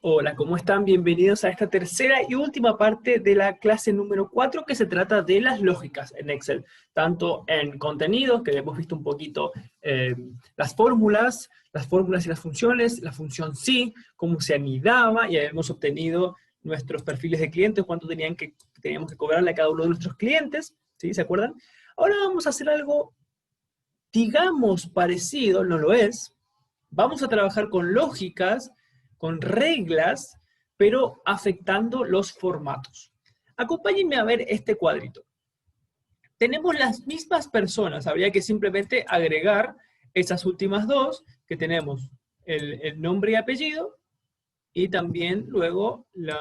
Hola, ¿cómo están? Bienvenidos a esta tercera y última parte de la clase número 4 que se trata de las lógicas en Excel, tanto en contenidos, que hemos visto un poquito las fórmulas y las funciones, la función sí, cómo se anidaba, y hemos obtenido nuestros perfiles de clientes, cuánto teníamos que cobrarle a cada uno de nuestros clientes, ¿sí? ¿Se acuerdan? Ahora vamos a hacer algo, digamos, parecido, no lo es. Vamos a trabajar con lógicas, con reglas, pero afectando los formatos. Acompáñenme a ver este cuadrito. Tenemos las mismas personas, habría que simplemente agregar esas últimas dos, que tenemos el nombre y apellido, y también luego el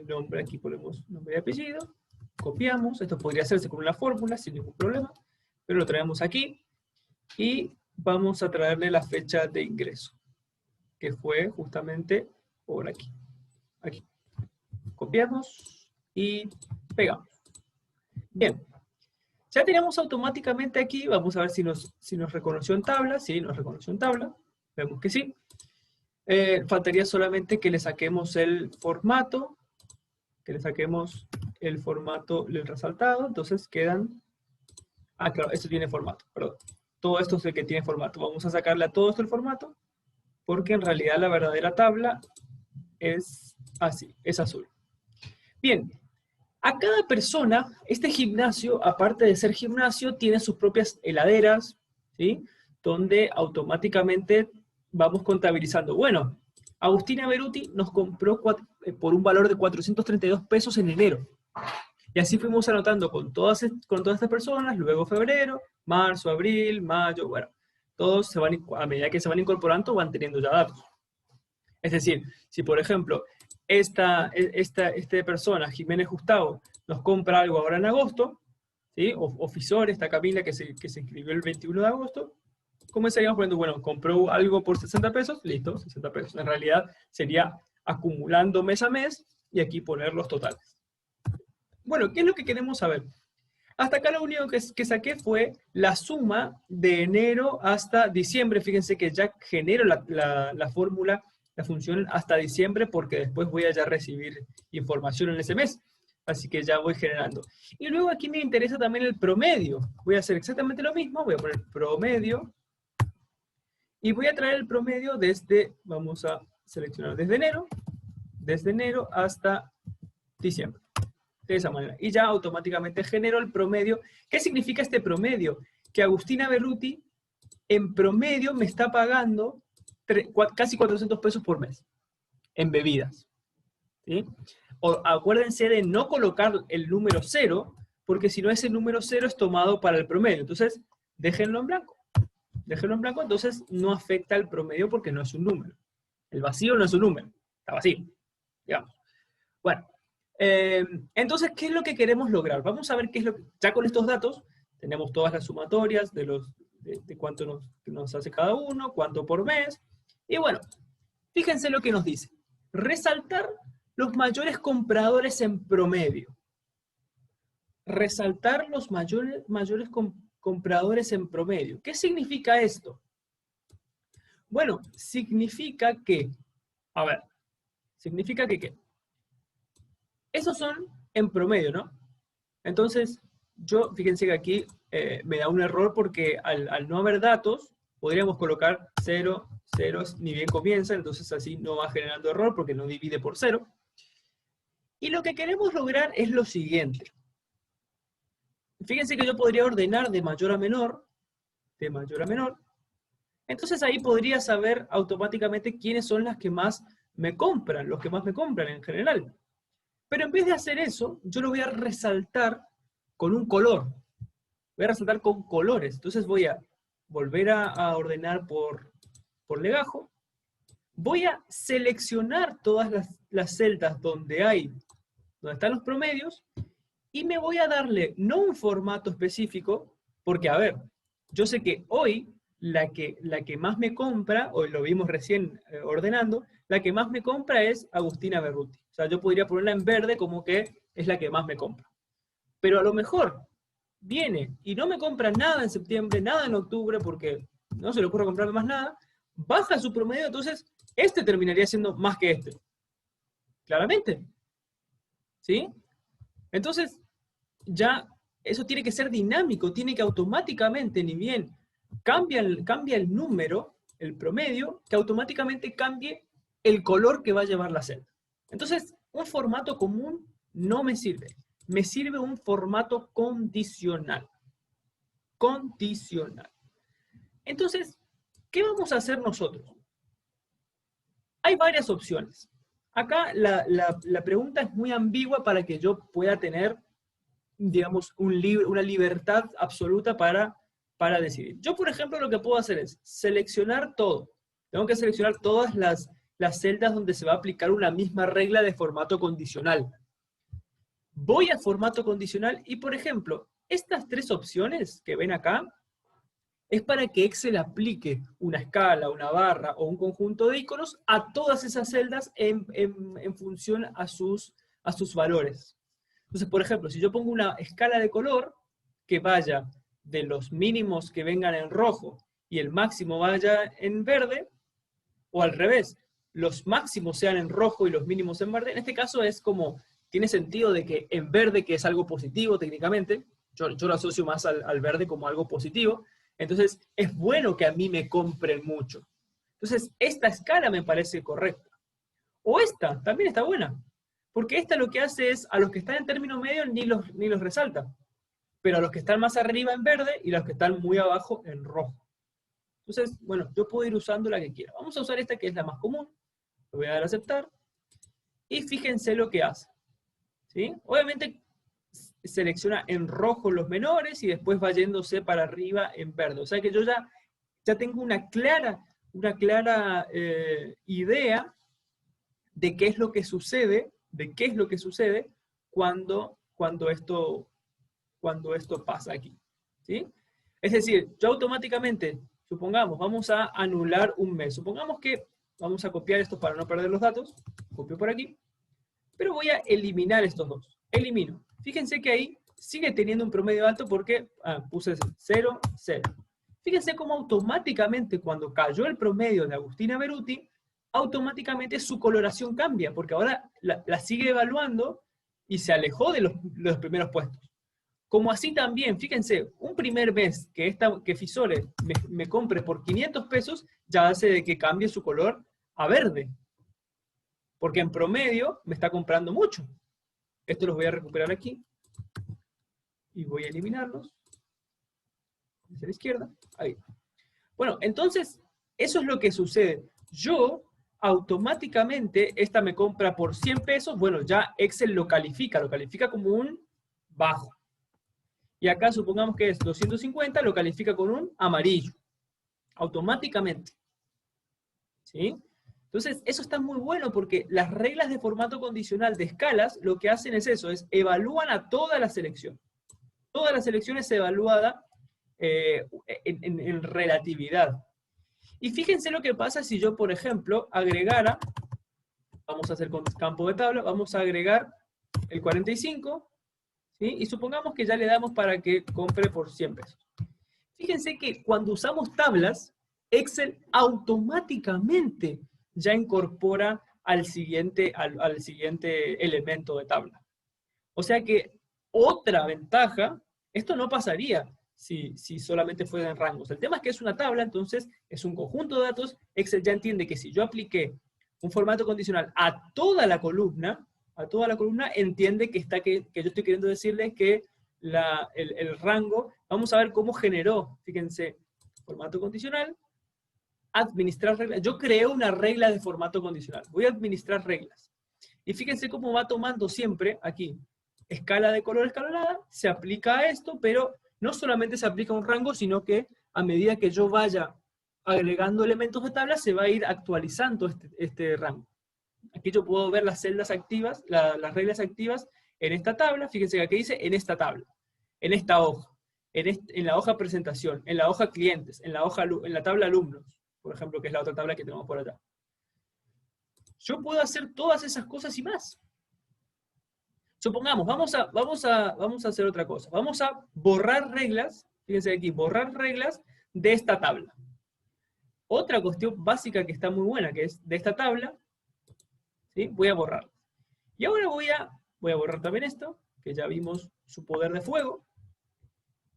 nombre, aquí ponemos nombre y apellido, copiamos, esto podría hacerse con una fórmula sin ningún problema, pero lo traemos aquí, y vamos a traerle la fecha de ingreso, que fue justamente por aquí. Aquí. Copiamos y pegamos. Bien. Ya tenemos automáticamente aquí, vamos a ver si nos reconoció en tabla. Sí, nos reconoció en tabla. Vemos que sí. Faltaría solamente que le saquemos el formato, del resaltado. Entonces quedan... Ah, claro, esto tiene formato, perdón. Todo esto es el que tiene formato. Vamos a sacarle a todo esto el formato, porque en realidad la verdadera tabla es así, es azul. Bien, a cada persona, este gimnasio, aparte de ser gimnasio, tiene sus propias heladeras, ¿sí? Donde automáticamente vamos contabilizando. Bueno, Agustina Beruti nos compró por un valor de 432 pesos en enero. Y así fuimos anotando con todas estas personas, luego febrero, marzo, abril, mayo, bueno, todos a medida que se van incorporando, van teniendo ya datos. Es decir, si por ejemplo, esta persona, Jiménez Gustavo, nos compra algo ahora en agosto, ¿sí? O Fisor, esta Camila que se inscribió el 21 de agosto, ¿cómo estaríamos poniendo? Bueno, compró algo por 60 pesos, listo, 60 pesos. En realidad sería acumulando mes a mes y aquí poner los totales. Bueno, ¿qué es lo que queremos saber? Hasta acá lo único que saqué fue la suma de enero hasta diciembre. Fíjense que ya genero la fórmula, la función hasta diciembre, porque después voy a ya recibir información en ese mes. Así que ya voy generando. Y luego aquí me interesa también el promedio. Voy a hacer exactamente lo mismo. Voy a poner promedio. Y voy a traer el promedio vamos a seleccionar desde enero hasta diciembre. De esa manera. Y ya automáticamente genero el promedio. ¿Qué significa este promedio? Que Agustina Beruti en promedio me está pagando casi 400 pesos por mes en bebidas. ¿Sí? Acuérdense de no colocar el número 0, porque si no ese número 0 es tomado para el promedio. Entonces, déjenlo en blanco. Déjenlo en blanco, entonces no afecta el promedio porque no es un número. El vacío no es un número. Está vacío. Digamos. Bueno. Entonces, ¿qué es lo que queremos lograr? Vamos a ver qué es lo que... Ya con estos datos, tenemos todas las sumatorias de cuánto nos hace cada uno, cuánto por mes. Y bueno, fíjense lo que nos dice. Resaltar los mayores compradores en promedio. Resaltar los mayores compradores en promedio. ¿Qué significa esto? Bueno, significa que... A ver, significa que ¿qué? Esos son en promedio, ¿no? Entonces, fíjense que aquí me da un error porque al no haber datos, podríamos colocar 0, ceros, ni bien comienza, entonces así no va generando error porque no divide por 0. Y lo que queremos lograr es lo siguiente. Fíjense que yo podría ordenar de mayor a menor, entonces ahí podría saber automáticamente quiénes son las que más me compran, los que más me compran en general. Pero en vez de hacer eso, yo lo voy a resaltar con un color. Voy a resaltar con colores. Entonces voy a volver a ordenar por legajo. Voy a seleccionar todas las celdas donde están los promedios, y me voy a darle no un formato específico, porque a ver, yo sé que hoy la que más me compra, hoy lo vimos recién ordenando, la que más me compra es Agustina Beruti. O sea, yo podría ponerla en verde como que es la que más me compra. Pero a lo mejor viene y no me compra nada en septiembre, nada en octubre, porque no se le ocurre comprarme más nada, baja su promedio, entonces este terminaría siendo más que este. Claramente. ¿Sí? Entonces, ya eso tiene que ser dinámico, tiene que automáticamente, ni bien cambia el número, el promedio, que automáticamente cambie el color que va a llevar la celda. Entonces, un formato común no me sirve. Me sirve un formato condicional. Condicional. Entonces, ¿qué vamos a hacer nosotros? Hay varias opciones. Acá la pregunta es muy ambigua para que yo pueda tener, digamos, una libertad absoluta para decidir. Yo, por ejemplo, lo que puedo hacer es seleccionar todo. Tengo que seleccionar todas las celdas donde se va a aplicar una misma regla de formato condicional. Voy a formato condicional y, por ejemplo, estas tres opciones que ven acá es para que Excel aplique una escala, una barra o un conjunto de iconos a todas esas celdas en función a sus valores. Entonces, por ejemplo, si yo pongo una escala de color que vaya de los mínimos que vengan en rojo y el máximo vaya en verde, o al revés, los máximos sean en rojo y los mínimos en verde, en este caso es como, tiene sentido de que en verde, que es algo positivo técnicamente, yo lo asocio más al verde como algo positivo, entonces es bueno que a mí me compren mucho. Entonces, esta escala me parece correcta. O esta, también está buena. Porque esta lo que hace es, a los que están en término medio ni los resalta. Pero a los que están más arriba en verde y a los que están muy abajo en rojo. Entonces, bueno, yo puedo ir usando la que quiera. Vamos a usar esta que es la más común. Le voy a dar a aceptar. Y fíjense lo que hace. ¿Sí? Obviamente selecciona en rojo los menores y después va yéndose para arriba en verde. O sea que yo ya tengo una clara idea de qué es lo que sucede, cuando esto pasa aquí. ¿Sí? Es decir, yo automáticamente, supongamos, vamos a anular un mes. Supongamos que vamos a copiar esto para no perder los datos. Copio por aquí. Pero voy a eliminar estos dos. Elimino. Fíjense que ahí sigue teniendo un promedio alto porque puse 0, 0. Fíjense cómo automáticamente cuando cayó el promedio de Agustina Beruti, automáticamente su coloración cambia, porque ahora la sigue evaluando y se alejó de los primeros puestos. Como así también, fíjense, un primer mes que Fisore me compre por 500 pesos, ya hace de que cambie su color a verde. Porque en promedio me está comprando mucho. Esto los voy a recuperar aquí. Y voy a eliminarlos. Hacia la izquierda. Ahí. Bueno, entonces, eso es lo que sucede. Yo, automáticamente, esta me compra por 100 pesos. Bueno, ya Excel lo califica como un bajo. Y acá supongamos que es 250, lo califica con un amarillo. Automáticamente. ¿Sí? Entonces, eso está muy bueno porque las reglas de formato condicional de escalas lo que hacen es eso, es evalúan a toda la selección. Toda la selección es evaluada en relatividad. Y fíjense lo que pasa si yo, por ejemplo, agregara, vamos a hacer con campo de tabla, vamos a agregar el 45, ¿sí? Y supongamos que ya le damos para que compre por 100 pesos. Fíjense que cuando usamos tablas, Excel automáticamente ya incorpora al siguiente elemento de tabla. O sea que otra ventaja, esto no pasaría si solamente fueran rangos. El tema es que es una tabla, entonces es un conjunto de datos. Excel ya entiende que si yo apliqué un formato condicional a toda la columna, entiende que yo estoy queriendo decirle que el rango, vamos a ver cómo generó, fíjense, formato condicional, administrar reglas. Yo creo una regla de formato condicional. Voy a administrar reglas. Y fíjense cómo va tomando siempre aquí escala de color escalonada, se aplica a esto, pero no solamente se aplica a un rango, sino que a medida que yo vaya agregando elementos de tabla, se va a ir actualizando este rango. Aquí yo puedo ver las celdas activas, las reglas activas en esta tabla. Fíjense que aquí dice en esta tabla, en esta hoja, en la hoja presentación, en la hoja clientes, en la tabla alumnos, por ejemplo, que es la otra tabla que tenemos por allá. Yo puedo hacer todas esas cosas y más. Supongamos, vamos a hacer otra cosa. Vamos a borrar reglas, fíjense aquí, borrar reglas de esta tabla. otra cuestión básica que está muy buena, que es de esta tabla, ¿sí? Voy a borrar. Y ahora voy a borrar también esto, que ya vimos su poder de fuego.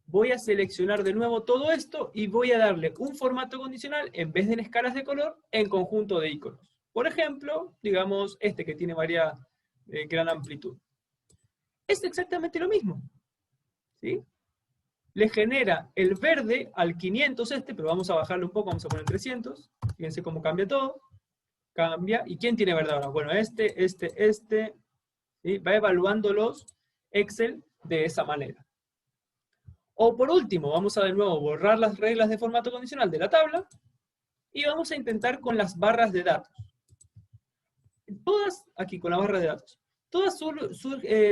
Voy a seleccionar de nuevo todo esto y voy a darle un formato condicional en vez de en escalas de color, en conjunto de iconos. Por ejemplo, digamos este que tiene gran amplitud. Es exactamente lo mismo, ¿sí? Le genera el verde al 500 pero vamos a bajarlo un poco, vamos a poner 300. Fíjense cómo cambia todo. Cambia. ¿Y quién tiene verde ahora? Bueno, ¿sí? Va evaluándolos Excel de esa manera. O por último, vamos a de nuevo borrar las reglas de formato condicional de la tabla y vamos a intentar con las barras de datos. Todas, aquí con la barra de datos, todas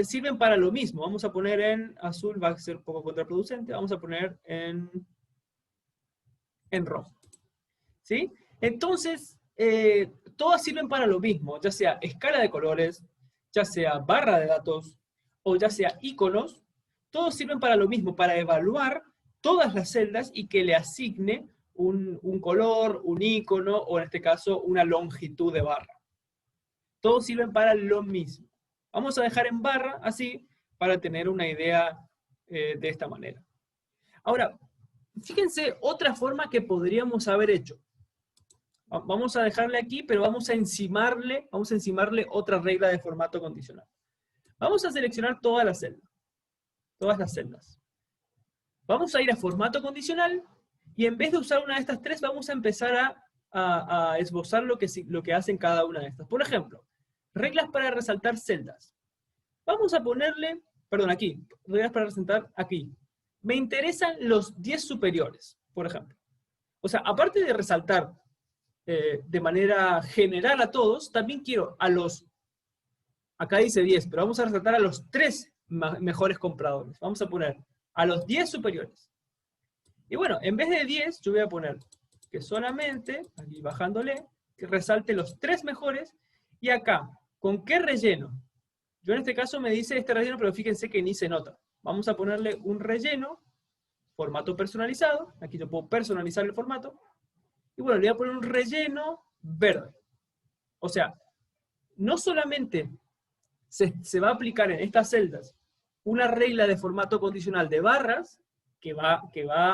sirven para lo mismo. Vamos a poner en azul, va a ser un poco contraproducente, vamos a poner en rojo. ¿Sí? Entonces, todas sirven para lo mismo, ya sea escala de colores, ya sea barra de datos, o ya sea iconos, todos sirven para lo mismo, para evaluar todas las celdas y que le asigne un color, un icono, o en este caso, una longitud de barra. Todos sirven para lo mismo. Vamos a dejar en barra, así, para tener una idea de esta manera. Ahora, fíjense otra forma que podríamos haber hecho. Vamos a dejarle aquí, pero vamos a encimarle otra regla de formato condicional. Vamos a seleccionar todas las celdas. Vamos a ir a formato condicional, y en vez de usar una de estas tres, vamos a empezar a esbozar lo que hacen cada una de estas. Por ejemplo, reglas para resaltar celdas. Vamos a ponerle, aquí, reglas para resaltar aquí. Me interesan los 10 superiores, por ejemplo. O sea, aparte de resaltar de manera general a todos, también quiero acá dice 10, pero vamos a resaltar a los 3 mejores compradores. Vamos a poner a los 10 superiores. Y bueno, en vez de 10, yo voy a poner que solamente, aquí bajándole, que resalte los 3 mejores, y acá, ¿con qué relleno? Yo en este caso me dice este relleno, pero fíjense que ni se nota. Vamos a ponerle un relleno, formato personalizado, aquí yo puedo personalizar el formato, y bueno, le voy a poner un relleno verde. O sea, no solamente se va a aplicar en estas celdas una regla de formato condicional de barras, que va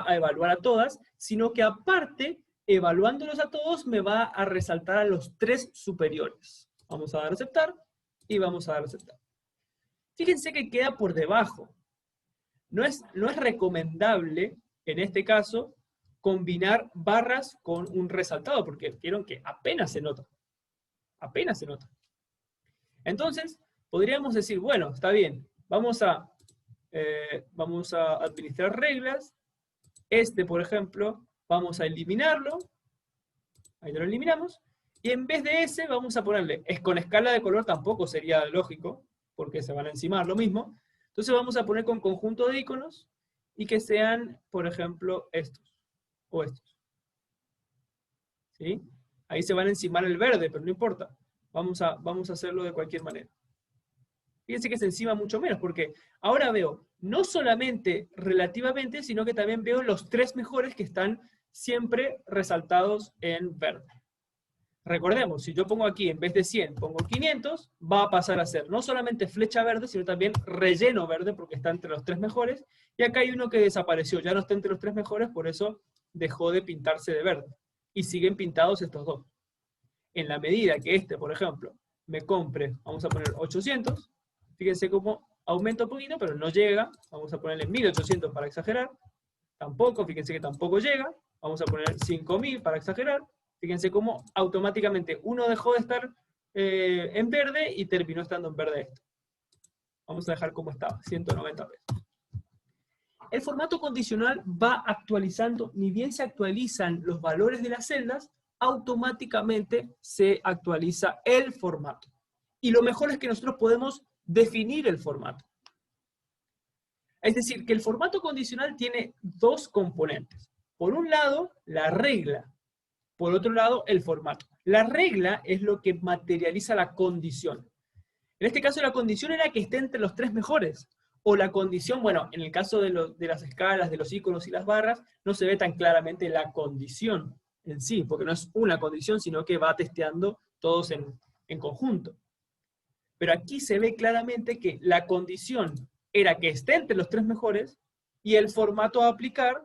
a evaluar a todas, sino que aparte, evaluándolos a todos, me va a resaltar a los 3 superiores. Vamos a dar a aceptar, y vamos a dar a aceptar. Fíjense que queda por debajo. No es recomendable, en este caso, combinar barras con un resaltado, porque vieron que apenas se nota. Apenas se nota. Entonces, podríamos decir, bueno, está bien, vamos a administrar reglas. Por ejemplo, vamos a eliminarlo. Ahí lo eliminamos. Y en vez de ese, vamos a ponerle, con escala de color tampoco sería lógico, porque se van a encimar lo mismo. Entonces vamos a poner con conjunto de iconos, y que sean, por ejemplo, estos, o estos. ¿Sí? Ahí se van a encimar el verde, pero no importa. Vamos a hacerlo de cualquier manera. Fíjense que se encima mucho menos, porque ahora veo, no solamente relativamente, sino que también veo los 3 mejores que están siempre resaltados en verde. Recordemos, si yo pongo aquí, en vez de 100, pongo 500, va a pasar a ser no solamente flecha verde, sino también relleno verde, porque está entre los 3 mejores, y acá hay uno que desapareció, ya no está entre los 3 mejores, por eso dejó de pintarse de verde. Y siguen pintados estos dos. En la medida que por ejemplo, me compre, vamos a poner 800, fíjense cómo aumenta un poquito, pero no llega, vamos a ponerle 1800 para exagerar, tampoco, fíjense que tampoco llega, vamos a poner 5000 para exagerar, fíjense cómo automáticamente uno dejó de estar en verde y terminó estando en verde esto. Vamos a dejar como estaba, 190 pesos. El formato condicional va actualizando, ni bien se actualizan los valores de las celdas, automáticamente se actualiza el formato. Y lo mejor es que nosotros podemos definir el formato. Es decir, que el formato condicional tiene 2 componentes. Por un lado, la regla. Por otro lado, el formato. La regla es lo que materializa la condición. En este caso, la condición era que esté entre los 3 mejores. O la condición, bueno, en el caso de las escalas, de los iconos y las barras, no se ve tan claramente la condición. en sí, porque no es una condición, sino que va testeando todos en conjunto. Pero aquí se ve claramente que la condición era que esté entre los 3 mejores, y el formato a aplicar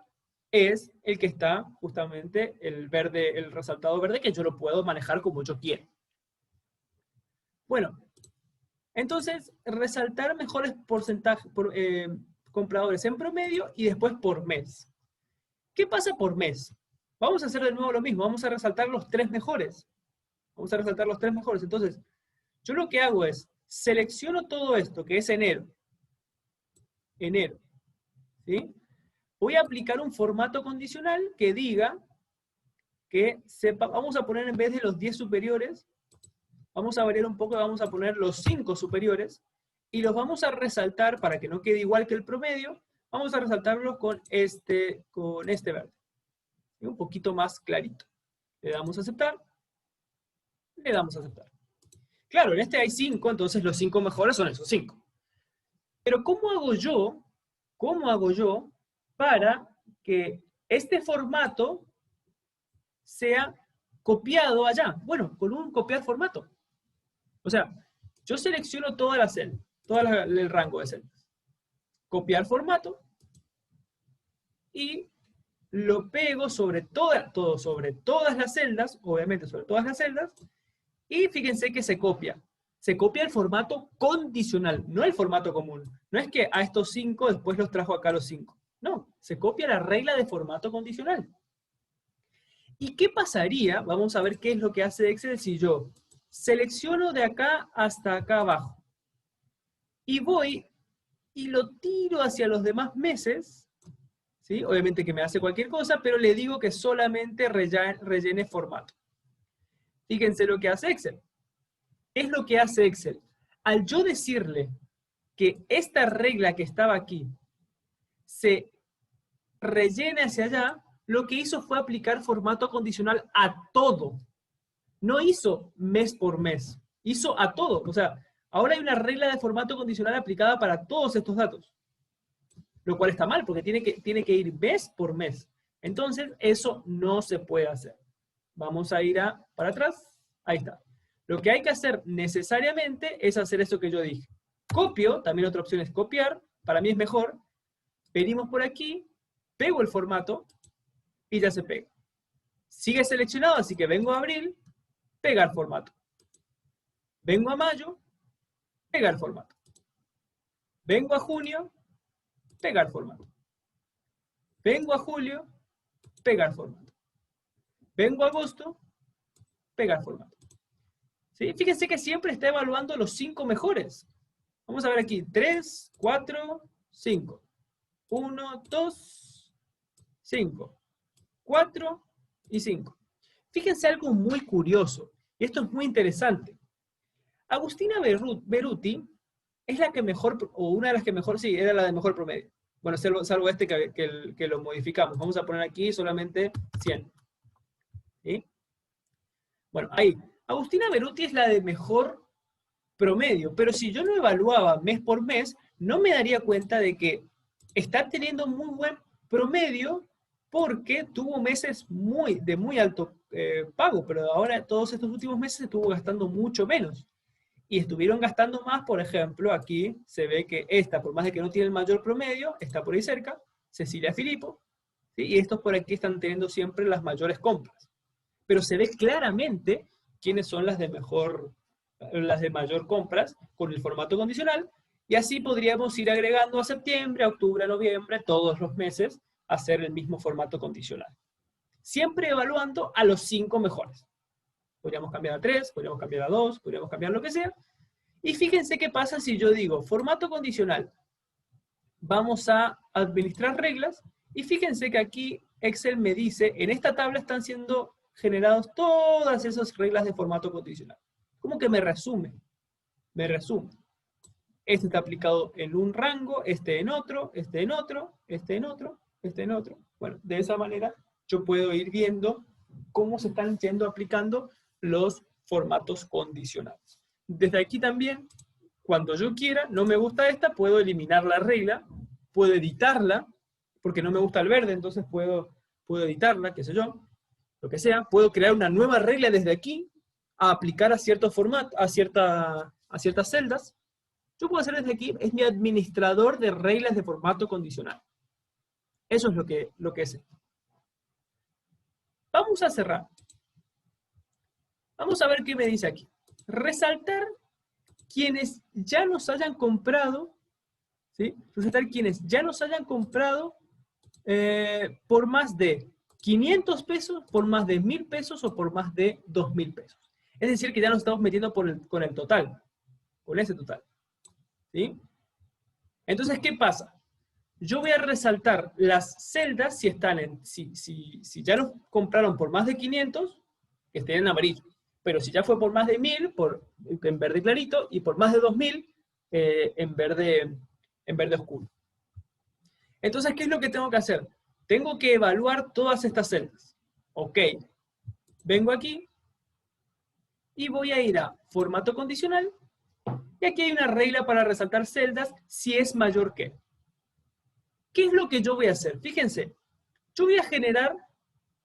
es el que está justamente el verde, el resaltado verde, que yo lo puedo manejar como yo quiero. Bueno, entonces, resaltar mejores porcentajes, compradores en promedio y después por mes. ¿Qué pasa por mes? Vamos a hacer de nuevo lo mismo, vamos a resaltar los 3 mejores. Vamos a resaltar los 3 mejores. Entonces, yo lo que hago es, selecciono todo esto, que es enero. Enero. ¿Sí? Voy a aplicar un formato condicional que diga que vamos a poner en vez de los 10 superiores, vamos a variar un poco, vamos a poner los 5 superiores, y los vamos a resaltar para que no quede igual que el promedio, vamos a resaltarlos con este verde. Y un poquito más clarito. Le damos a aceptar. Le damos a aceptar. Claro, en este hay 5, entonces los 5 mejores son esos 5. Pero ¿cómo hago yo para que este formato sea copiado allá? Bueno, con un copiar formato. O sea, yo selecciono toda la celda, todo el rango de celdas. Copiar formato y lo pego sobre sobre todas las celdas, obviamente sobre todas las celdas, y fíjense que se copia. Se copia el formato condicional, no el formato común. No es que a estos 5 después los trajo acá los 5. No, se copia la regla de formato condicional. ¿Y qué pasaría? Vamos a ver qué es lo que hace Excel si yo selecciono de acá hasta acá abajo. Y voy y lo tiro hacia los demás meses. ¿Sí? Obviamente que me hace cualquier cosa, pero le digo que solamente rellene formato. Fíjense lo que hace Excel. ¿Qué es lo que hace Excel? Al yo decirle que esta regla que estaba aquí se rellene hacia allá, lo que hizo fue aplicar formato condicional a todo. No hizo mes por mes, hizo a todo. O sea, ahora hay una regla de formato condicional aplicada para todos estos datos. Lo cual está mal, porque tiene que ir mes por mes. Entonces, eso no se puede hacer. Vamos a ir para atrás. Ahí está. Lo que hay que hacer necesariamente es hacer eso que yo dije. Copio, también otra opción es copiar, para mí es mejor. Venimos por aquí, pego el formato y ya se pega. Sigue seleccionado, así que vengo a abril, pegar formato. Vengo a mayo, pegar formato. Vengo a junio, pegar formato. Vengo a julio, pegar formato. Vengo a agosto, pegar formato. ¿Sí? Fíjense que siempre está evaluando los 5 mejores. Vamos a ver aquí, 3, 4, 5. 1, 2, 5. 4 y 5. Fíjense algo muy curioso, y esto es muy interesante. Agustina Beruti es la que mejor, o una de las que mejor, sí, era la de mejor promedio. Bueno, salvo este que lo modificamos. Vamos a poner aquí solamente 100. ¿Sí? Bueno, ahí. Agustina Beruti es la de mejor promedio, pero si yo lo evaluaba mes por mes, no me daría cuenta de que está teniendo muy buen promedio porque tuvo meses de muy alto pago, pero ahora todos estos últimos meses estuvo gastando mucho menos. Y estuvieron gastando más, por ejemplo, aquí se ve que esta, por más de que no tiene el mayor promedio, está por ahí cerca, Cecilia Filippo, ¿sí? Y estos por aquí están teniendo siempre las mayores compras. Pero se ve claramente quiénes son las de mayor compras con el formato condicional, y así podríamos ir agregando a septiembre, a octubre, a noviembre, todos los meses, hacer el mismo formato condicional. Siempre evaluando a los 5 mejores. Podríamos cambiar a 3, podríamos cambiar a 2, podríamos cambiar lo que sea. Y fíjense qué pasa si yo digo formato condicional. Vamos a administrar reglas, y fíjense que aquí Excel me dice, en esta tabla están siendo generadas todas esas reglas de formato condicional. Como que me resume. Me resume. Este está aplicado en un rango, este en otro, este en otro, este en otro, este en otro. Bueno, de esa manera yo puedo ir viendo cómo se están yendo aplicando los formatos condicionales. Desde aquí también, cuando yo quiera, no me gusta esta, puedo eliminar la regla, puedo editarla, porque no me gusta el verde, entonces puedo editarla, qué sé yo. lo que sea, puedo crear una nueva regla desde aquí, a aplicar a cierto formato, a ciertas celdas. Yo puedo hacer desde aquí, es mi administrador de reglas de formato condicional. Eso es lo que es esto. Vamos a cerrar. Vamos a ver qué me dice aquí. Resaltar quienes ya nos hayan comprado, ¿sí? Resaltar quienes ya nos hayan comprado por más de 500 pesos, por más de 1000 pesos o por más de 2000 pesos. Es decir, que ya nos estamos metiendo con el total, con ese total. ¿Sí? Entonces, ¿qué pasa? Yo voy a resaltar las celdas si están si ya nos compraron por más de 500, que estén en amarillo. Pero si ya fue por más de 1000, en verde clarito, y por más de 2000, en verde oscuro. Entonces, ¿qué es lo que tengo que hacer? Tengo que evaluar todas estas celdas. Ok. Vengo aquí y voy a ir a formato condicional. Y aquí hay una regla para resaltar celdas si es mayor que. ¿Qué es lo que yo voy a hacer? Fíjense, yo voy a generar,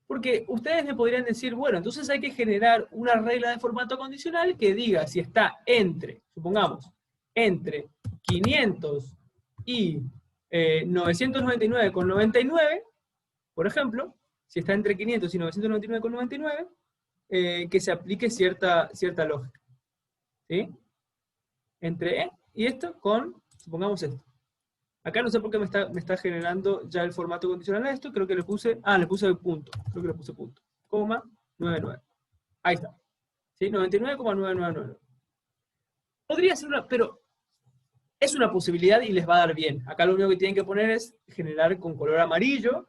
porque ustedes me podrían decir, bueno, entonces hay que generar una regla de formato condicional que diga si está entre, supongamos, entre 500 y 999,99, por ejemplo, si está entre 500 y 999,99, que se aplique cierta lógica. ¿Sí? Entre y esto con, supongamos esto. Acá no sé por qué me está generando ya el formato condicional a esto, creo que le puse punto, creo que le puse punto, coma, 99. Ahí está. ¿Sí? 99,999. Podría ser pero es una posibilidad y les va a dar bien. Acá lo único que tienen que poner es generar con color amarillo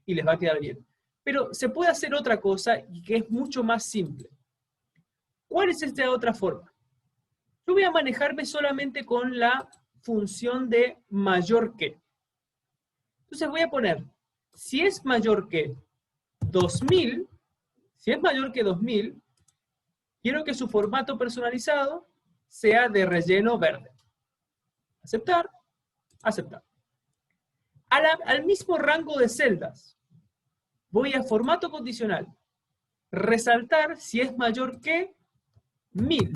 y les va a quedar bien. Pero se puede hacer otra cosa y que es mucho más simple. ¿Cuál es esta otra forma? Yo voy a manejarme solamente con la función de mayor que. Entonces voy a poner, si es mayor que 2000, quiero que su formato personalizado sea de relleno verde. Aceptar, aceptar. Al mismo rango de celdas, voy a formato condicional, resaltar si es mayor que 1000.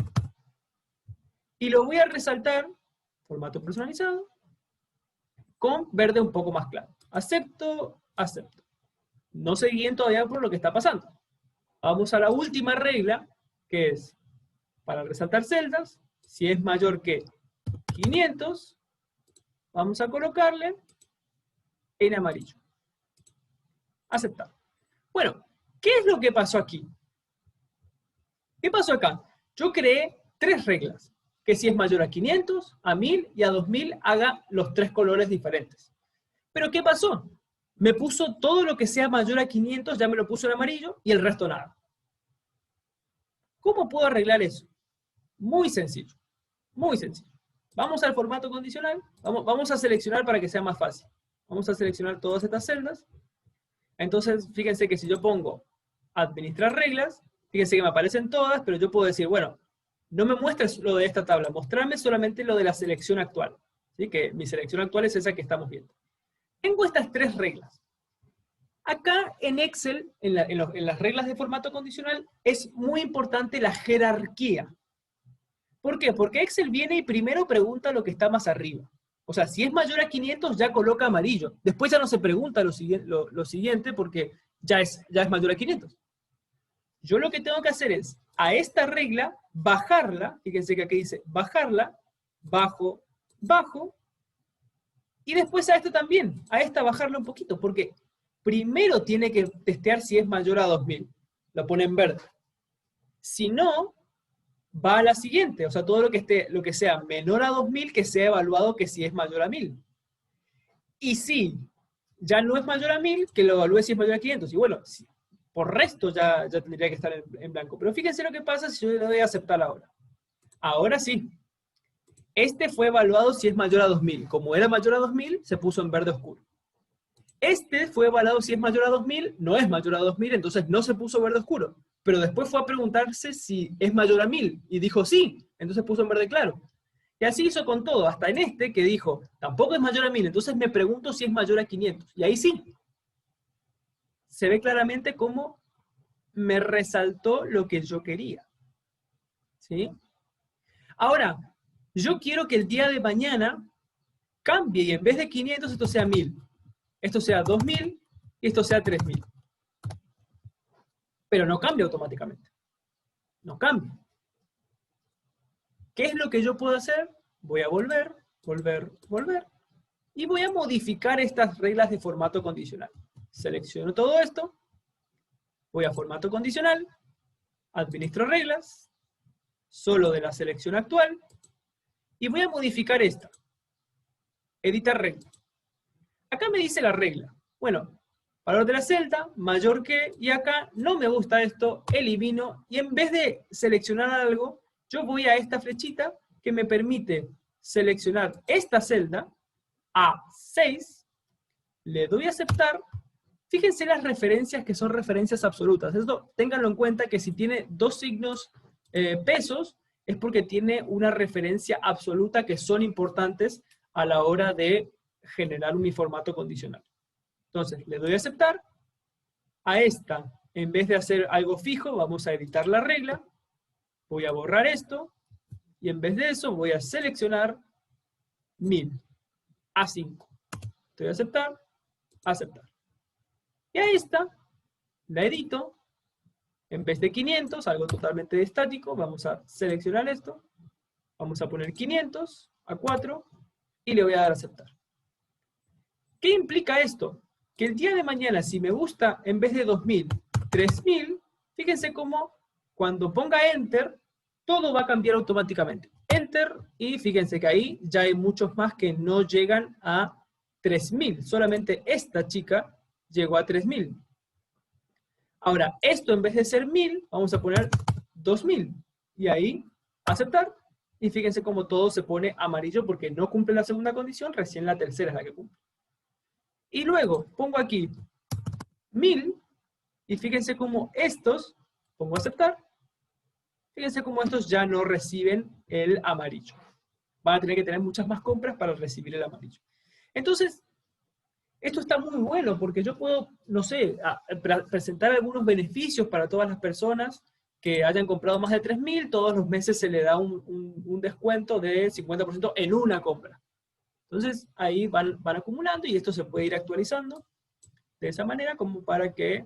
Y lo voy a resaltar, formato personalizado, con verde un poco más claro. Acepto, acepto. No se guíen todavía por lo que está pasando. Vamos a la última regla, que es, para resaltar celdas, si es mayor que 500, vamos a colocarle en amarillo. Aceptar. Bueno, ¿qué es lo que pasó aquí? ¿Qué pasó acá? Yo creé 3 reglas, que si es mayor a 500, a 1000 y a 2000 haga los 3 colores diferentes. ¿Pero qué pasó? Me puso todo lo que sea mayor a 500, ya me lo puso en amarillo, y el resto nada. ¿Cómo puedo arreglar eso? Muy sencillo, muy sencillo. Vamos al formato condicional, vamos a seleccionar para que sea más fácil. Vamos a seleccionar todas estas celdas. Entonces, fíjense que si yo pongo administrar reglas, fíjense que me aparecen todas, pero yo puedo decir, bueno, no me muestres lo de esta tabla, mostrarme solamente lo de la selección actual. ¿Sí? Que mi selección actual es esa que estamos viendo. Tengo estas 3 reglas. Acá en Excel, en las reglas de formato condicional, es muy importante la jerarquía. ¿Por qué? Porque Excel viene y primero pregunta lo que está más arriba. O sea, si es mayor a 500, ya coloca amarillo. Después ya no se pregunta lo siguiente porque ya es mayor a 500. Yo lo que tengo que hacer es, a esta regla, bajarla, fíjense que aquí dice bajarla, bajo, bajo, y después a esta también, a esta bajarla un poquito, porque primero tiene que testear si es mayor a 2000. Lo pone en verde. Si no, va a la siguiente, o sea, todo lo que sea menor a 2000, que sea evaluado que si es mayor a 1000. Y si ya no es mayor a 1000, que lo evalúe si es mayor a 500. Y bueno, por resto ya tendría que estar en blanco. Pero fíjense lo que pasa si yo le doy a aceptar ahora. Ahora sí. Este fue evaluado si es mayor a 2000. Como era mayor a 2000, se puso en verde oscuro. Este fue evaluado si es mayor a 2000, no es mayor a 2000, entonces no se puso verde oscuro. Pero después fue a preguntarse si es mayor a 1000, y dijo sí, entonces puso en verde claro. Y así hizo con todo, hasta en este que dijo, tampoco es mayor a 1000, entonces me pregunto si es mayor a 500. Y ahí sí. Se ve claramente cómo me resaltó lo que yo quería. ¿Sí? Ahora, yo quiero que el día de mañana cambie y en vez de 500 esto sea 1000. Esto sea 2000 y esto sea 3000. Pero no cambia automáticamente. No cambia. ¿Qué es lo que yo puedo hacer? Voy a volver, volver. Y voy a modificar estas reglas de formato condicional. Selecciono todo esto. Voy a formato condicional. Administro reglas. Solo de la selección actual. Y voy a modificar esta. Editar regla. Acá me dice la regla. Bueno, valor de la celda, mayor que, y acá no me gusta esto, elimino, y en vez de seleccionar algo, yo voy a esta flechita que me permite seleccionar esta celda, A6, le doy a aceptar. Fíjense las referencias que son referencias absolutas. Esto ténganlo en cuenta que si tiene dos signos pesos, es porque tiene una referencia absoluta que son importantes a la hora de generar un formato condicional. Entonces, le doy a aceptar. A esta, en vez de hacer algo fijo, vamos a editar la regla. Voy a borrar esto. Y en vez de eso, voy a seleccionar 1000. A5. Doy a aceptar. Aceptar. Y a esta, la edito. En vez de 500, algo totalmente estático, vamos a seleccionar esto. Vamos a poner 500 a 4 y le voy a dar a aceptar. ¿Qué implica esto? Que el día de mañana, si me gusta, en vez de 2000, 3000, fíjense cómo cuando ponga Enter, todo va a cambiar automáticamente. Enter, y fíjense que ahí ya hay muchos más que no llegan a 3000. Solamente esta chica llegó a 3000. Ahora, esto en vez de ser 1000, vamos a poner 2000. Y ahí, aceptar. Y fíjense cómo todo se pone amarillo porque no cumple la segunda condición, recién la tercera es la que cumple. Y luego pongo aquí 1000 y fíjense cómo estos, pongo aceptar, fíjense cómo estos ya no reciben el amarillo. Van a tener que tener muchas más compras para recibir el amarillo. Entonces, esto está muy bueno porque yo puedo, no sé, presentar algunos beneficios para todas las personas que hayan comprado más de 3000, todos los meses se le da un descuento de 50% en una compra. Entonces ahí van acumulando y esto se puede ir actualizando de esa manera como para que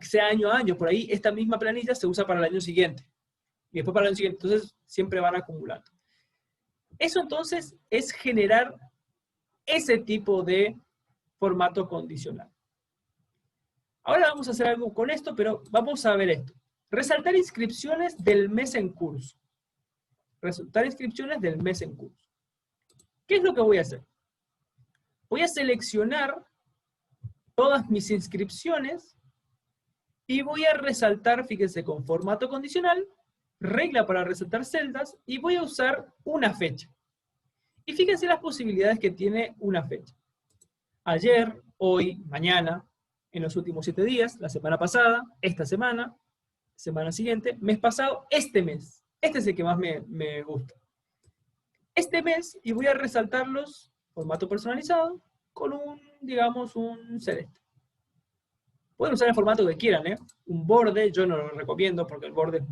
sea año a año. Por ahí esta misma planilla se usa para el año siguiente. Y después para el año siguiente. Entonces siempre van acumulando. Eso entonces es generar ese tipo de formato condicional. Ahora vamos a hacer algo con esto, pero vamos a ver esto. Resaltar inscripciones del mes en curso. Resaltar inscripciones del mes en curso. ¿Qué es lo que voy a hacer? Voy a seleccionar todas mis inscripciones y voy a resaltar, fíjense, con formato condicional, regla para resaltar celdas, y voy a usar una fecha. Y fíjense las posibilidades que tiene una fecha. Ayer, hoy, mañana, en los últimos 7 días, la semana pasada, esta semana, semana siguiente, mes pasado, este mes. Este es el que más me gusta. Este mes, y voy a resaltarlos, formato personalizado, con digamos, un celeste. Pueden usar el formato que quieran, ¿eh? Un borde, yo no lo recomiendo porque el borde es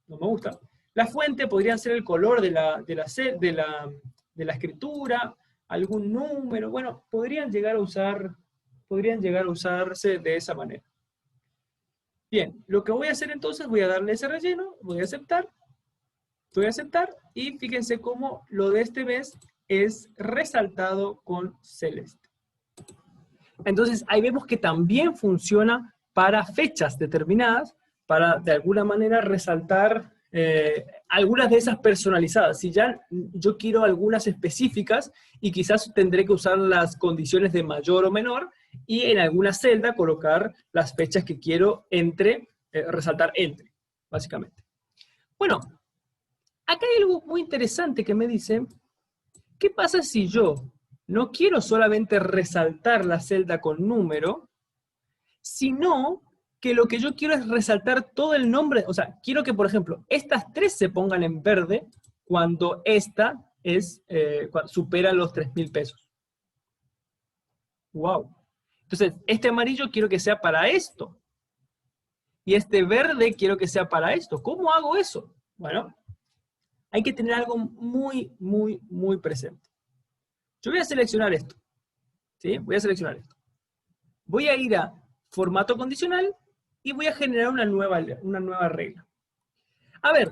no me gusta. La fuente podría ser el color de la escritura, algún número, bueno, podrían llegar a usarse de esa manera. Bien, lo que voy a hacer entonces, voy a darle ese relleno, voy a aceptar, y fíjense cómo lo de este mes es resaltado con celeste. Entonces, ahí vemos que también funciona para fechas determinadas, para de alguna manera resaltar algunas de esas personalizadas. Si ya yo quiero algunas específicas y quizás tendré que usar las condiciones de mayor o menor y en alguna celda colocar las fechas que quiero resaltar entre, básicamente. Bueno, acá hay algo muy interesante que me dice, ¿qué pasa si yo no quiero solamente resaltar la celda con número, sino que lo que yo quiero es resaltar todo el nombre? O sea, quiero que, por ejemplo, estas 3 se pongan en verde cuando esta supera los 3.000 pesos. ¡Wow! Entonces, este amarillo quiero que sea para esto. y este verde quiero que sea para esto. ¿Cómo hago eso? Bueno, hay que tener algo muy, muy, muy presente. Yo voy a seleccionar esto. ¿Sí? Voy a seleccionar esto. Voy a ir a formato condicional y voy a generar una nueva regla. A ver,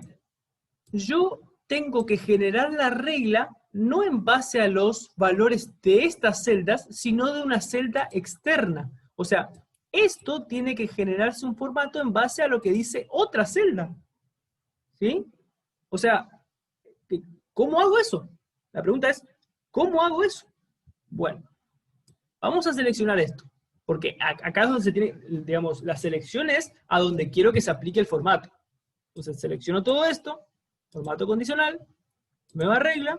yo tengo que generar la regla no en base a los valores de estas celdas, sino de una celda externa. O sea, esto tiene que generarse un formato en base a lo que dice otra celda. ¿Sí? O sea, ¿cómo hago eso? La pregunta es, ¿cómo hago eso? Bueno, vamos a seleccionar esto. Porque acá es donde se tiene, digamos, la selección es a donde quiero que se aplique el formato. Entonces selecciono todo esto, formato condicional, nueva regla.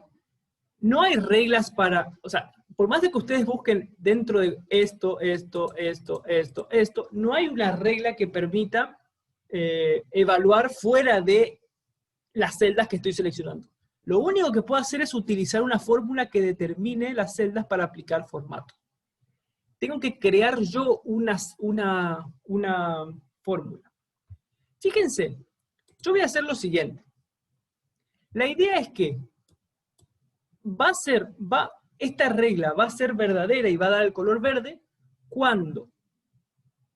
No hay reglas para, o sea, por más de que ustedes busquen dentro de esto, no hay una regla que permita evaluar fuera de las celdas que estoy seleccionando. Lo único que puedo hacer es utilizar una fórmula que determine las celdas para aplicar formato. Tengo que crear yo una fórmula. Fíjense, yo voy a hacer lo siguiente. La idea es que esta regla va a ser verdadera y va a dar el color verde cuando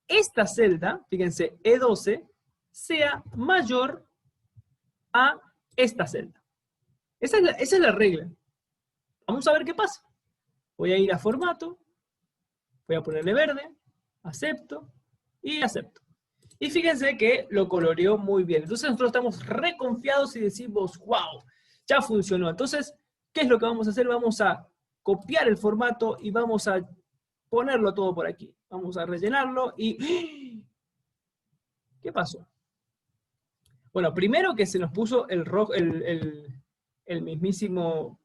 esta celda, fíjense, E12, sea mayor a esta celda. Esa es la regla. Vamos a ver qué pasa. Voy a ir a formato, voy a ponerle verde, acepto y acepto. Y fíjense que lo coloreó muy bien. Entonces nosotros estamos reconfiados y decimos, wow, ya funcionó. Entonces, ¿qué es lo que vamos a hacer? Vamos a copiar el formato y vamos a ponerlo todo por aquí. Vamos a rellenarlo y... ¿Qué pasó? Bueno, primero que se nos puso el rojo, el mismísimo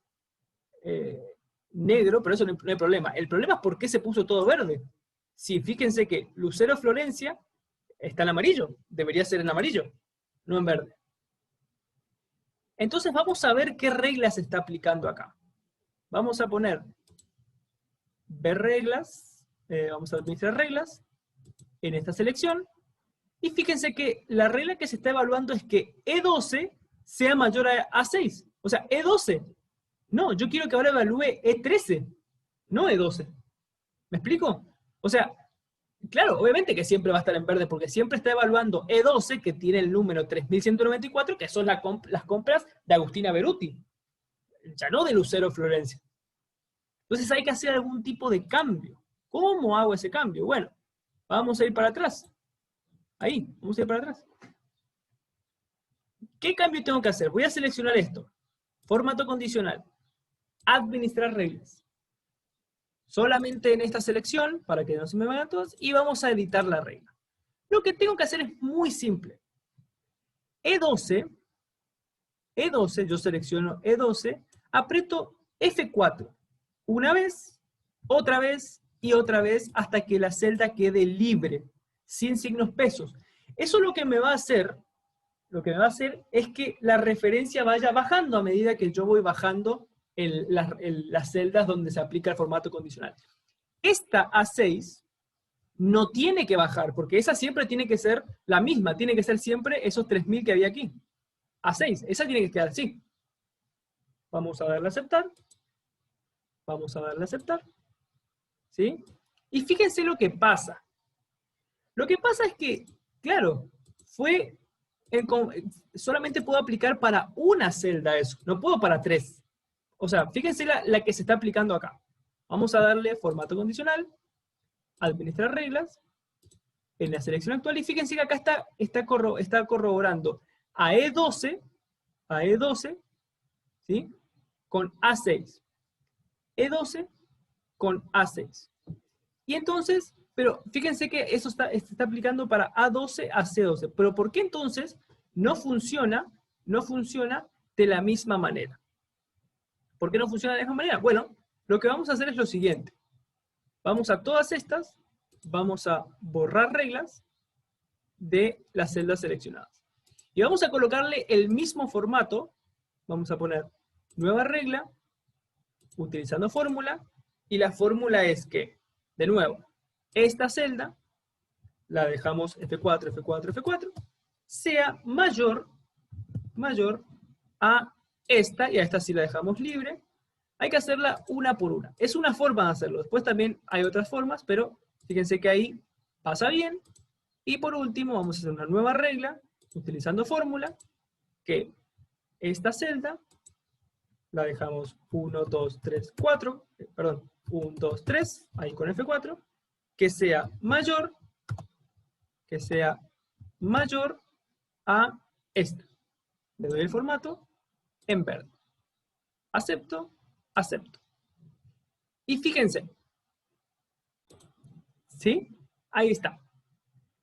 negro, pero eso no hay problema. El problema es por qué se puso todo verde. Sí, fíjense que Lucero Florencia está en amarillo. Debería ser en amarillo, no en verde. Entonces vamos a ver qué regla se está aplicando acá. Vamos a poner ver reglas, vamos a administrar reglas en esta selección. Y fíjense que la regla que se está evaluando es que E12 sea mayor a A6. O sea, E12. No, yo quiero que ahora evalúe E13, no E12. ¿Me explico? O sea, claro, obviamente que siempre va a estar en verde porque siempre está evaluando E12, que tiene el número 3194, que son las compras de Agustina Beruti, ya no de Lucero Florencia. Entonces hay que hacer algún tipo de cambio. ¿Cómo hago ese cambio? Bueno, vamos a ir para atrás. Ahí, vamos a ir para atrás. ¿Qué cambio tengo que hacer? Voy a seleccionar esto. Formato condicional. Administrar reglas. Solamente en esta selección, para que no se me vayan todos, y vamos a editar la regla. Lo que tengo que hacer es muy simple. E12, yo selecciono E12, aprieto F4, una vez, otra vez y otra vez, hasta que la celda quede libre, sin signos pesos. Eso lo que me va a hacer, es que la referencia vaya bajando a medida que yo voy bajando las celdas donde se aplica el formato condicional. Esta A6 no tiene que bajar, porque esa siempre tiene que ser la misma, tiene que ser siempre esos 3000 que había aquí. A6, esa tiene que quedar así. Vamos a darle a aceptar. Vamos a darle a aceptar. ¿Sí? Y fíjense lo que pasa. Lo que pasa es que, claro, solamente puedo aplicar para una celda eso, no puedo para 3. O sea, fíjense la que se está aplicando acá. Vamos a darle formato condicional, administrar reglas, en la selección actual, y fíjense que acá está corroborando a E12, ¿sí? Con A6. E12 con A6. Y entonces, pero fíjense que eso está aplicando para A12 a C12. Pero ¿por qué entonces no funciona de la misma manera? ¿Por qué no funciona de la misma manera? Bueno, lo que vamos a hacer es lo siguiente. Vamos a todas estas, vamos a borrar reglas de las celdas seleccionadas. Y vamos a colocarle el mismo formato. Vamos a poner nueva regla, utilizando fórmula, y la fórmula es que, de nuevo, esta celda la dejamos F4, F4, F4, sea mayor a esta, y a esta sí la dejamos libre. Hay que hacerla una por una. Es una forma de hacerlo. Después también hay otras formas, pero fíjense que ahí pasa bien. Y por último vamos a hacer una nueva regla, utilizando fórmula, que esta celda la dejamos 1, 2, 3, 4, perdón, 1, 2, 3, ahí con F4, que sea mayor a esta. Le doy el formato en verde. Acepto, acepto. Y fíjense, ¿sí? Ahí está.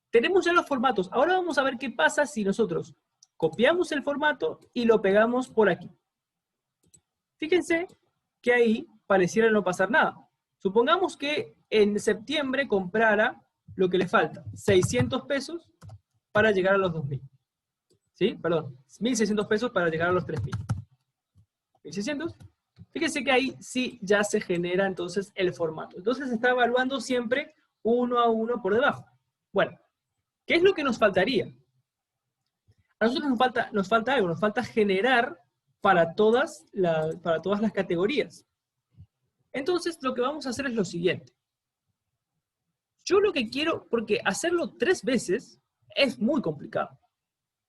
Tenemos ya los formatos. Ahora vamos a ver qué pasa si nosotros copiamos el formato y lo pegamos por aquí. Fíjense que ahí pareciera no pasar nada. Supongamos que en septiembre comprara lo que le falta, 600 pesos para llegar a los 2.000. ¿Sí? Perdón, 1.600 pesos para llegar a los 3.000. 1.600. Fíjense que ahí sí ya se genera entonces el formato. Entonces se está evaluando siempre uno a uno por debajo. Bueno, ¿qué es lo que nos faltaría? A nosotros nos falta algo, nos falta generar para todas las categorías. Entonces lo que vamos a hacer es lo siguiente. Yo lo que quiero, porque hacerlo 3 veces es muy complicado.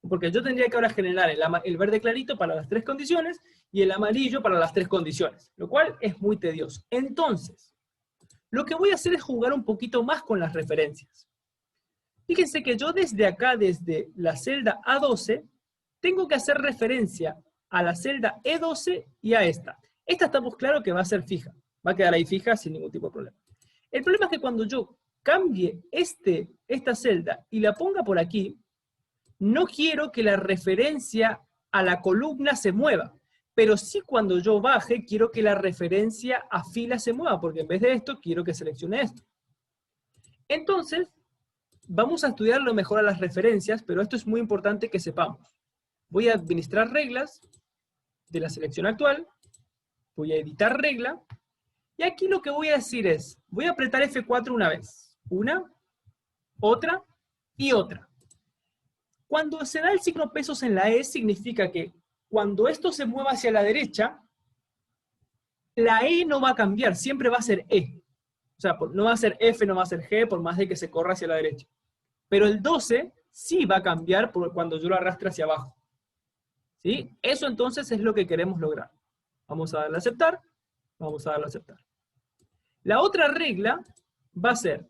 Porque yo tendría que ahora generar el verde clarito para las 3 condiciones y el amarillo para las 3 condiciones, lo cual es muy tedioso. Entonces, lo que voy a hacer es jugar un poquito más con las referencias. Fíjense que yo desde acá, desde la celda A12, tengo que hacer referencia a la celda E12 y a esta. Esta estamos claro que va a ser fija. Va a quedar ahí fija sin ningún tipo de problema. El problema es que cuando yo cambie esta celda y la ponga por aquí, no quiero que la referencia a la columna se mueva. Pero sí cuando yo baje, quiero que la referencia a fila se mueva, porque en vez de esto, quiero que seleccione esto. Entonces, vamos a estudiarlo mejor a las referencias, pero esto es muy importante que sepamos. Voy a administrar reglas de la selección actual, voy a editar regla, y aquí lo que voy a decir es, voy a apretar F4 una vez, una, otra y otra. Cuando se da el signo pesos en la E, significa que cuando esto se mueva hacia la derecha, la E no va a cambiar, siempre va a ser E. O sea, no va a ser F, no va a ser G, por más de que se corra hacia la derecha. Pero el 12 sí va a cambiar cuando yo lo arrastre hacia abajo. ¿Sí? Eso entonces es lo que queremos lograr. Vamos a darle a aceptar. Vamos a darle a aceptar. La otra regla va a ser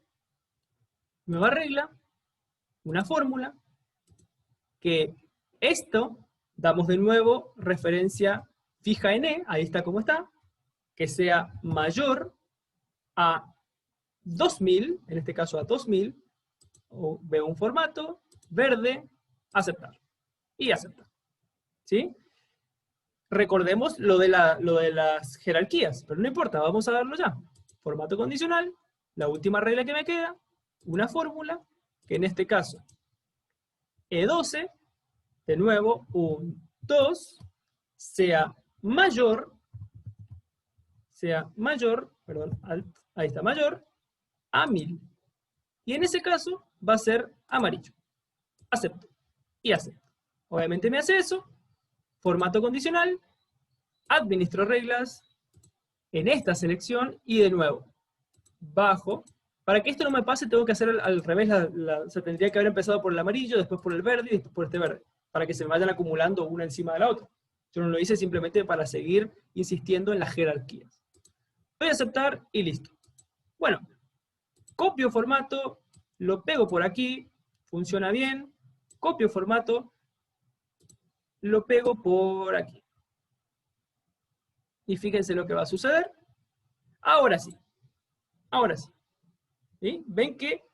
nueva regla, una fórmula, que esto, damos de nuevo referencia fija en E, ahí está como está, que sea mayor a 2000, en este caso a 2000, o veo un formato, verde, aceptar. Y aceptar. ¿Sí? Recordemos lo de las jerarquías, pero no importa, vamos a darlo ya. Formato condicional, la última regla que me queda, una fórmula, que en este caso, E12, de nuevo, un 2, sea mayor, perdón, ahí está, mayor, a 1000. Y en ese caso va a ser amarillo. Acepto. Y acepto. Obviamente me hace eso. Formato condicional. Administro reglas en esta selección. Y de nuevo, bajo. Para que esto no me pase, tengo que hacer al revés. Se tendría que haber empezado por el amarillo, después por el verde y después por este verde. Para que se me vayan acumulando una encima de la otra. Yo no lo hice simplemente para seguir insistiendo en las jerarquías. Voy a aceptar y listo. Bueno. Copio formato, lo pego por aquí, funciona bien. Copio formato, lo pego por aquí. Y fíjense lo que va a suceder. Ahora sí. Ahora sí. ¿Sí? Ven que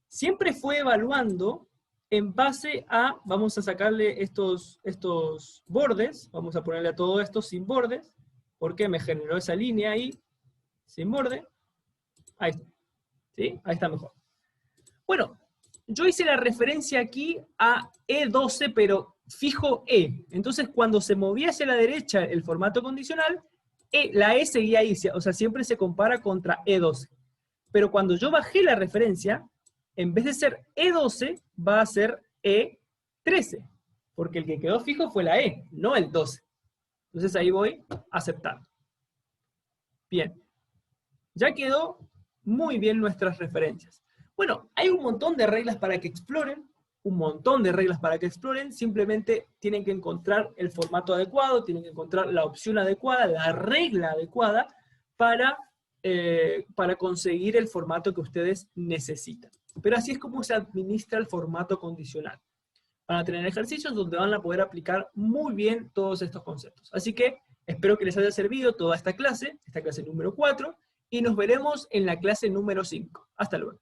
siempre fue evaluando en base a, vamos a sacarle estos bordes, vamos a ponerle a todo esto sin bordes, porque me generó esa línea ahí, sin borde. Ahí está. ¿Sí? Ahí está mejor. Bueno, yo hice la referencia aquí a E12, pero fijo E. Entonces, cuando se movía hacia la derecha el formato condicional, la E seguía ahí, o sea, siempre se compara contra E12. Pero cuando yo bajé la referencia, en vez de ser E12, va a ser E13, porque el que quedó fijo fue la E, no el 12. Entonces ahí voy a aceptar. Bien, ya quedó muy bien nuestras referencias. Bueno, hay un montón de reglas para que exploren, simplemente tienen que encontrar el formato adecuado, tienen que encontrar la opción adecuada, la regla adecuada para conseguir el formato que ustedes necesitan. Pero así es como se administra el formato condicional. Van a tener ejercicios donde van a poder aplicar muy bien todos estos conceptos. Así que espero que les haya servido toda esta clase número 4, y nos veremos en la clase número 5. Hasta luego.